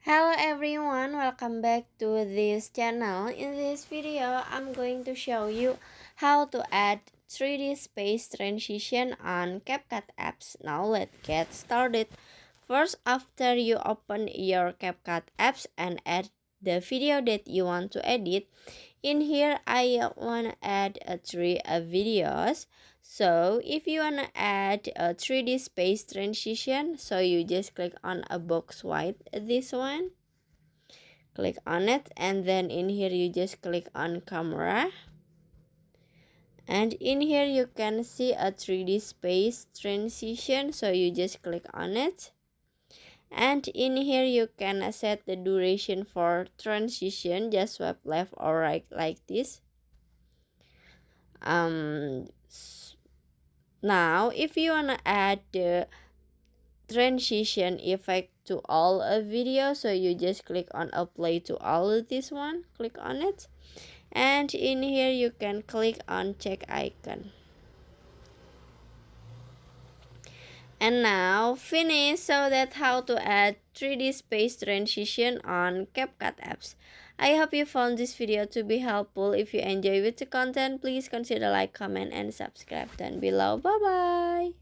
Hello everyone, welcome back to this channel. In this video, I'm going to show you how to add 3D space transition on CapCut apps. Now let's get started. First, after you open your CapCut apps and add the video that you want to edit, in here I want to add three videos. So if you want to add a 3D space transition, so you just click on a box white, this one, click on it, and then in here you just click on camera, and in here you can see a 3D space transition, so you just click on it. And in here you can set the duration for transition, just swipe left or right like this. Now if you wanna add the transition effect to all a video, so you just click on apply to all of this one, click on it, and in here you can click on check icon. And now finish. So that's how to add 3D space transition on CapCut apps. I hope you found this video to be helpful. If you enjoy with the content, please consider like, comment, and subscribe down below. Bye bye.